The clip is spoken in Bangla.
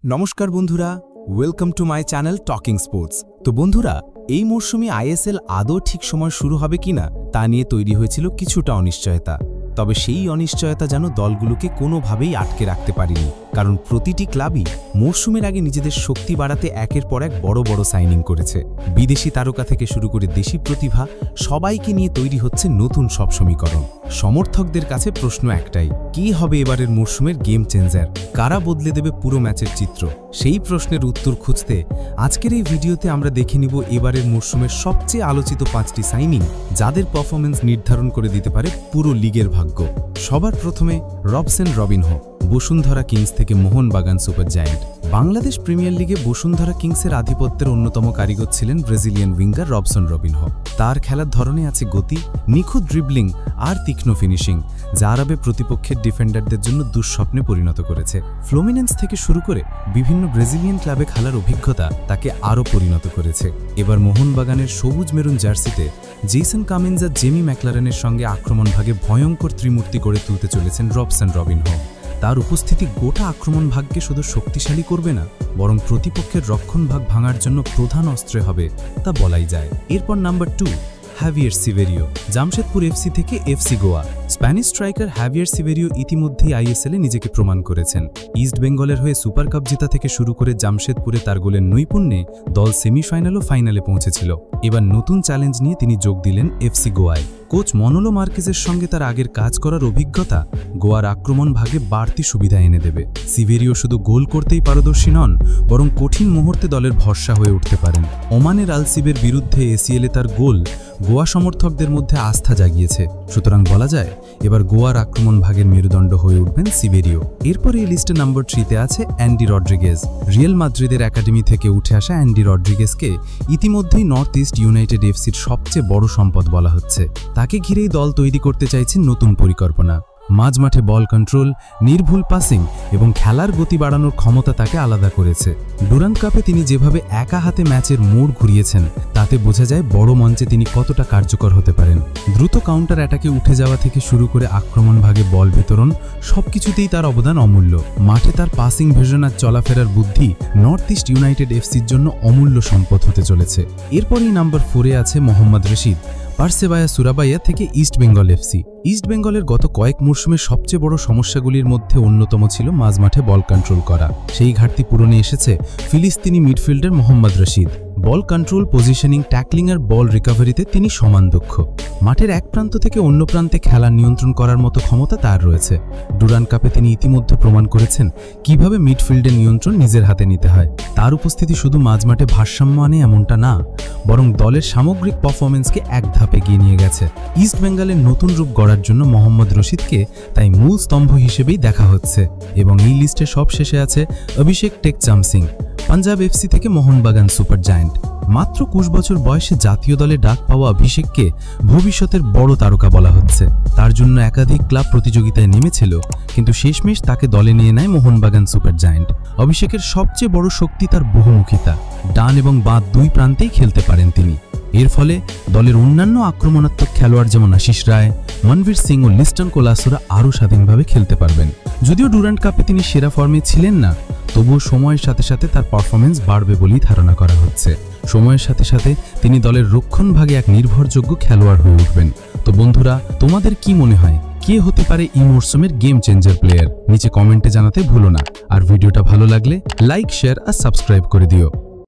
নমস্কার বন্ধুরা, welcome to my channel talking sports. তো বন্ধুরা, এই মরশুমে আইএসএল আদৌ ঠিক সময় শুরু হবে কিনা তা নিয়ে তৈরি হয়েছিল কিছুটা অনিশ্চয়তা। তবে সেই অনিশ্চয়তা যেন দলগুলোকে কোনোভাবেই আটকে রাখতে পারেনি, কারণ প্রতিটি ক্লাবই মরশুমের আগে নিজেদের শক্তি বাড়াতে একের পর এক বড় বড় সাইনিং করেছে। বিদেশি তারকা থেকে শুরু করে দেশি প্রতিভা সবাইকে নিয়ে তৈরি হচ্ছে নতুন সব সমীকরণ। সমর্থকদের কাছে প্রশ্ন একটাই, কি হবে এবারের মরশুমের গেম চেঞ্জার? কারা বদলে দেবে পুরো ম্যাচের চিত্র? সেই প্রশ্নের উত্তর খুঁজতে আজকের এই ভিডিওতে আমরা দেখে নিব এবারের মরশুমের সবচেয়ে আলোচিত 5টি সাইনিং, যাদের পারফরম্যান্স নির্ধারণ করে দিতে পারে পুরো লিগের ভাগ্য। সবার প্রথমে রবসন রবিনহো, বসুন্ধরা কিংস থেকে Mohun Bagan super giant. Bangladesh premier লিগে বসুন্ধরা কিংসের আধিপত্যের অন্যতম কারিগর ছিলেন ব্রাজিলিয়ান উইঙ্গার রবসন রবিনহো। তার খেলার ধরনে আছে গতি, নিখুঁত ড্রিবলিং আর তীক্ষ্ণ ফিনিশিং, যা আরবে প্রতিপক্ষের ডিফেন্ডারদের জন্য দুঃস্বপ্নে পরিণত করেছে। ফ্লুমিনেন্স থেকে শুরু করে বিভিন্ন ব্রাজিলিয়ান ক্লাবে খেলার অভিজ্ঞতা তাকে আরও পরিণত করেছে। এবার মোহনবাগানের সবুজ মেরুন জার্সিতে জেসন কামিন্স আর জেমি ম্যাকলারেনের সঙ্গে আক্রমণ ভাগে ভয়ঙ্কর ত্রিমূর্তি করে তুলতে চলেছেন রবসন রবিনহো। তার উপস্থিতি গোটা আক্রমণ ভাগকে শুধু শক্তিশালী করবে না, বরং প্রতিপক্ষের রক্ষণ ভাগ ভাঙার জন্য প্রধান অস্ত্র হবে, তা বলাই যায়। এরপর number 2, Javier Siverio, Jamshedpur FC থেকে FC Goa. Spanish striker Javier Siverio ইতিমধ্যেই আইএসএলে নিজেকে প্রমাণ করেছেন। ইস্ট বেঙ্গলের হয়ে সুপার কাপ জেতা থেকে শুরু করে জামশেদপুরে তার গোলের নৈপুণ্যে দল সেমিফাইনাল ও ফাইনালে পৌঁছেছিল। এবার নতুন চ্যালেঞ্জ নিয়ে তিনি যোগ দিলেন এফসি গোয়ায়। কোচ মনোলো মার্কেজের সঙ্গে তার আগের কাজ করার অভিজ্ঞতা গোয়ার আক্রমণ ভাগে বাড়তি সুবিধা এনে দেবে। সিভেরিও শুধু গোল করতেই পারদর্শী নন, বরং কঠিন মুহূর্তে দলের ভরসা হয়ে উঠতে পারেন। ওমানের আলসিবের বিরুদ্ধে এসিএলে তার গোল গোয়া সমর্থকদের মধ্যে আস্থা জাগিয়েছে। সুতরাং বলা যায় এবার গোয়ার আক্রমণ ভাগের মেরুদণ্ড হয়ে উঠবেন সিভেরিও। এরপর এই লিস্টে নাম্বার 3-তে আছে অ্যান্ডি রড্রিগেজ। রিয়াল মাদ্রিদের একাডেমি থেকে উঠে আসা অ্যান্ডি রড্রিগেজকে ইতিমধ্যেই নর্থ ইস্ট ইউনাইটেড এফসির সবচেয়ে বড় সম্পদ বলা হচ্ছে। তাকে ঘিরেই দল তৈরি করতে চাইছেন নতুন পরিকল্পনা। মাঝমাঠে বল কন্ট্রোল, নির্ভুল পাসিং এবং খেলার গতি বাড়ানোর ক্ষমতা তাকে আলাদা করেছে। ডুরান্ট কাপে তিনি যেভাবে একা হাতে ম্যাচের মোড় ঘুরিয়েছেন, তাতে বোঝা যায় বড় মঞ্চে তিনি কতটা কার্যকর হতে পারেন। দ্রুত কাউন্টার অ্যাটাকে উঠে যাওয়া থেকে শুরু করে আক্রমণ ভাগে বল বিতরণ, সবকিছুতেই তার অবদান অমূল্য। মাঠে তার পাসিং ভিশন আর চলাফেরার বুদ্ধি নর্থ ইস্ট ইউনাইটেড এফসির জন্য অমূল্য সম্পদ হতে চলেছে। এরপরই নাম্বার 4-এ আছে মোহাম্মদ রশিদ, পারসেবায়া সুরাবাইয়া থেকে ইস্ট বেঙ্গল এফসি। ইস্ট বেঙ্গলের গত কয়েক মরশুমের সবচেয়ে বড় সমস্যাগুলির মধ্যে অন্যতম ছিল মাঝমাঠে বল কন্ট্রোল করা। সেই ঘাটতি পূরণে এসেছে ফিলিস্তিনি midfielder Mohammad Rashid. Ball control, positioning, tackling আর বল রিকভারিতে তিনি সমান দক্ষ। মাঠের এক প্রান্ত থেকে অন্য প্রান্তে খেলা নিয়ন্ত্রণ করার মতো ক্ষমতা তার রয়েছে। ডুরান্ট কাপে তিনি ইতিমধ্যে প্রমাণ করেছেন কিভাবে মিডফিল্ডের নিয়ন্ত্রণ নিজের হাতে নিতে হয়। তার উপস্থিতি শুধু মাঝমাঠে ভারসাম্য আনে এমনটা না, বরং দলের সামগ্রিক পারফরমেন্সকে এক ধাপ এগিয়ে নিয়ে গেছে। ইস্ট বেঙ্গলের নতুন রূপ গড়ার জন্য মোহাম্মদ রশিদকে তাই মূল স্তম্ভ হিসেবেই দেখা হচ্ছে। এবং এই লিস্টে সব শেষে আছে অভিষেক টেকচাম সিং, পাঞ্জাব এফসি থেকে মোহনবাগান সুপার জায়ান্ট। মাত্র 20 বছর বয়সে জাতীয় দলে ডাক পাওয়া অভিষেককে ভবিষ্যতের বড় তারকা বলা হচ্ছে। তার জন্য একাধিক ক্লাব প্রতিযোগিতায় নেমেছিল, কিন্তু শেষমেশ তাকে দলে নিয়ে নেয় মোহনবাগান সুপার জায়ান্ট। অভিষেকের সবচেয়ে বড় শক্তি তার বহুমুখিতা। ডান এবং বাঁ দুই প্রান্তেই খেলতে পারেন তিনি। এর ফলে দলের অন্যান্য আক্রমণাত্মক খেলোয়াড় যেমন আশিস রায়, মনবীর সিং ও লিস্টন কোলাসুরা আরও স্বাধীনভাবে খেলতে পারবেন। যদিও ডুরান্ট কাপে তিনি সেরা ফর্মে ছিলেন না, তবুও সময়ের সাথে সাথে তার পারফরমেন্স বাড়বে বলেই ধারণা করা হচ্ছে। সময়ের সাথে সাথে তিনি দলের রক্ষণ ভাগে এক নির্ভরযোগ্য খেলোয়াড় হয়ে উঠবেন। তো বন্ধুরা, তোমাদের কি মনে হয় কে হতে পারে এই মরশুমের গেম চেঞ্জার প্লেয়ার? নিচে কমেন্টে জানাতে ভুলো না। আর ভিডিওটা ভালো লাগলে লাইক, শেয়ার আর সাবস্ক্রাইব করে দিও।